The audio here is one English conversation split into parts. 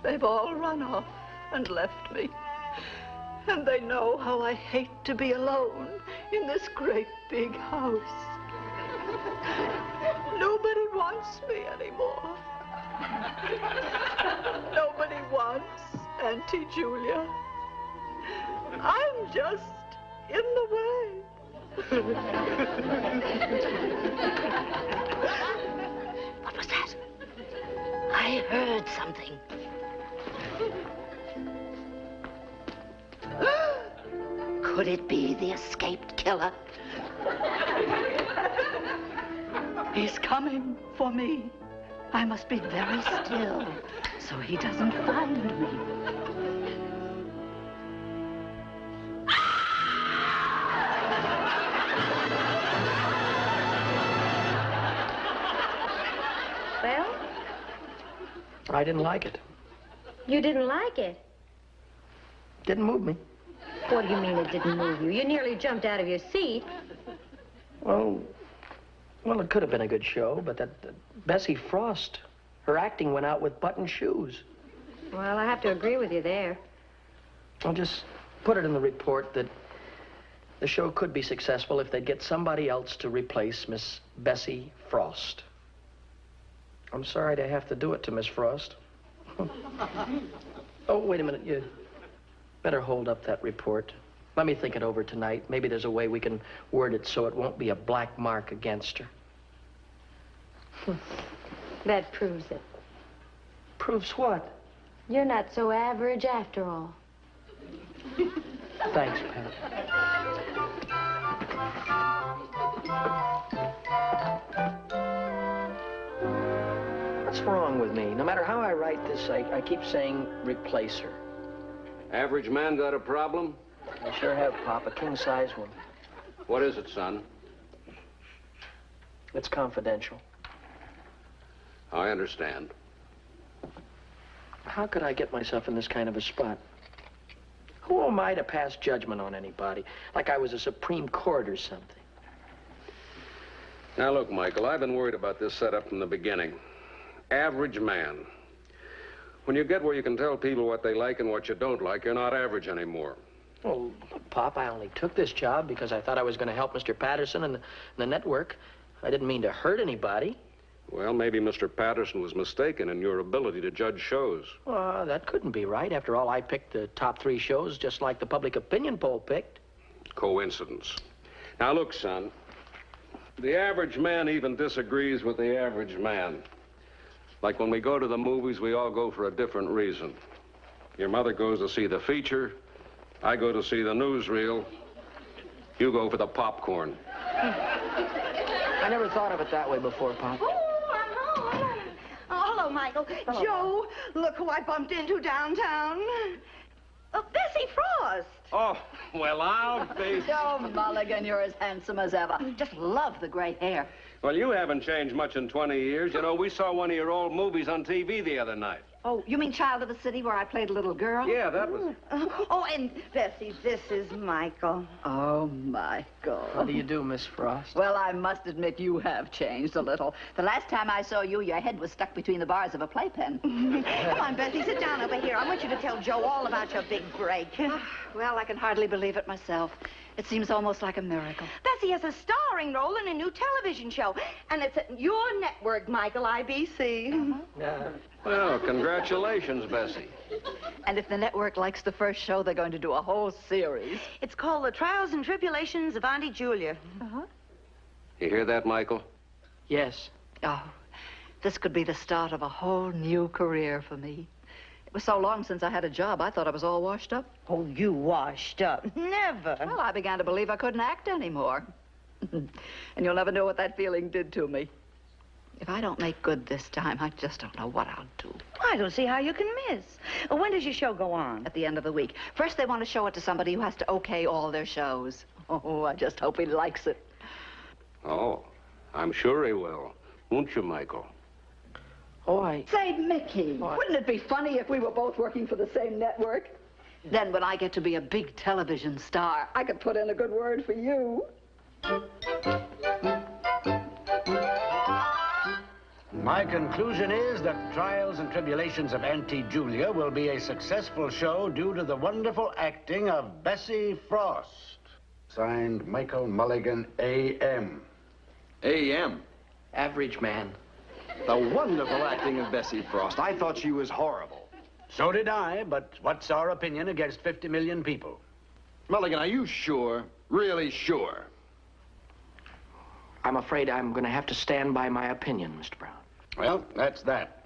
They've all run off and left me. And they know how I hate to be alone in this great big house. Nobody wants me anymore. Nobody wants Auntie Julia. I'm just in the way. What was that? I heard something. Could it be the escaped killer? He's coming for me. I must be very still so he doesn't find me. Well? I didn't like it. You didn't like it? Didn't move me. What do you mean it didn't move you? You nearly jumped out of your seat. Well, it could have been a good show, but that Bessie Frost, her acting went out with button shoes. Well, I have to agree with you there. I'll just put it in the report that the show could be successful if they'd get somebody else to replace Miss Bessie Frost. I'm sorry to have to do it to Miss Frost. Oh, wait a minute. You better hold up that report. Let me think it over tonight. Maybe there's a way we can word it so it won't be a black mark against her. That proves it. Proves what? You're not so average after all. Thanks, Pat. What's wrong with me? No matter how I write this, I keep saying replace her. Average man got a problem? I sure have, Pop. A king-size one. What is it, son? It's confidential. I understand. How could I get myself in this kind of a spot? Who am I to pass judgment on anybody? Like I was a Supreme Court or something. Now, look, Michael, I've been worried about this setup from the beginning. Average man. When you get where you can tell people what they like and what you don't like, you're not average anymore. Well, look, Pop, I only took this job because I thought I was going to help Mr. Patterson and the network. I didn't mean to hurt anybody. Well, maybe Mr. Patterson was mistaken in your ability to judge shows. Well, that couldn't be right. After all, I picked the top 3 shows just like the public opinion poll picked. Coincidence. Now, look, son. The average man even disagrees with the average man. Like when we go to the movies, we all go for a different reason. Your mother goes to see the feature. I go to see the newsreel. You go for the popcorn. I never thought of it that way before, Pop. Oh, hello, Michael. Hello. Joe, look who I bumped into downtown. Bessie Frost. Oh, well, I'll be... Oh, Mulligan, you're as handsome as ever. Just love the gray hair. Well, you haven't changed much in 20 years. You know, we saw one of your old movies on TV the other night. Oh, you mean Child of the City, where I played a little girl? Yeah, that was... Oh, and Bessie, this is Michael. Oh, Michael. How do you do, Miss Frost? Well, I must admit you have changed a little. The last time I saw you, your head was stuck between the bars of a playpen. Come on, Bessie, sit down over here. I want you to tell Joe all about your big break. Well, I can hardly believe it myself. It seems almost like a miracle. Bessie has a starring role in a new television show, and it's at your network, Michael, IBC. Well, congratulations, Bessie. And if the network likes the first show, they're going to do a whole series. It's called The Trials and Tribulations of Auntie Julia. You hear that, Michael? Yes. Oh, this could be the start of a whole new career for me. It was so long since I had a job, I thought I was all washed up. Oh, you washed up. Never. Well, I began to believe I couldn't act anymore. And you'll never know what that feeling did to me. If I don't make good this time, I just don't know what I'll do. I don't see how you can miss. When does your show go on? At the end of the week. First, they want to show it to somebody who has to okay all their shows. Oh, I just hope he likes it. Oh, I'm sure he will. Won't you, Michael? Oh, Say, Mickey, wouldn't it be funny if we were both working for the same network? Then when I get to be a big television star, I could put in a good word for you. My conclusion is that Trials and Tribulations of Auntie Julia will be a successful show due to the wonderful acting of Bessie Frost. Signed, Michael Mulligan, A.M. A.M.? Average man. The wonderful acting of Bessie Frost. I thought she was horrible. So did I, but what's our opinion against 50 million people? Mulligan, are you sure? Really sure? I'm afraid I'm going to have to stand by my opinion, Mr. Brown. Well, that's that.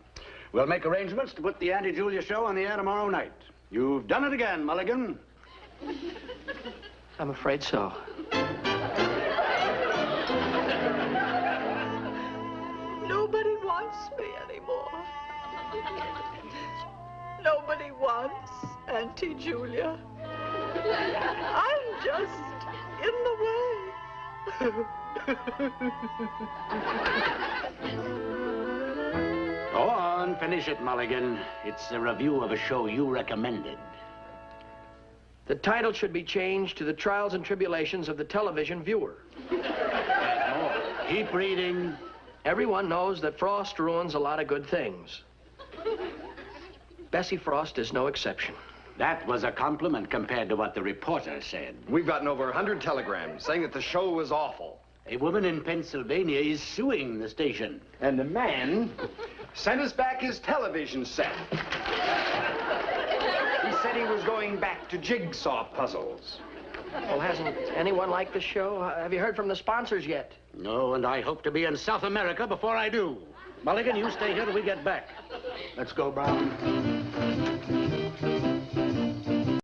We'll make arrangements to put the Auntie Julia show on the air tomorrow night. You've done it again, Mulligan. I'm afraid so. Nobody wants me anymore. Nobody wants Auntie Julia. I'm just in the way. Go on, finish it, Mulligan. It's a review of a show you recommended. The title should be changed to The Trials and Tribulations of the Television Viewer. And more. Keep reading. Everyone knows that Frost ruins a lot of good things. Bessie Frost is no exception. That was a compliment compared to what the reporter said. We've gotten over 100 telegrams saying that the show was awful. A woman in Pennsylvania is suing the station. And the man sent us back his television set. He said he was going back to jigsaw puzzles. Well, hasn't anyone liked the show? Have you heard from the sponsors yet? No, and I hope to be in South America before I do. Mulligan, you stay here till we get back. Let's go, Brown.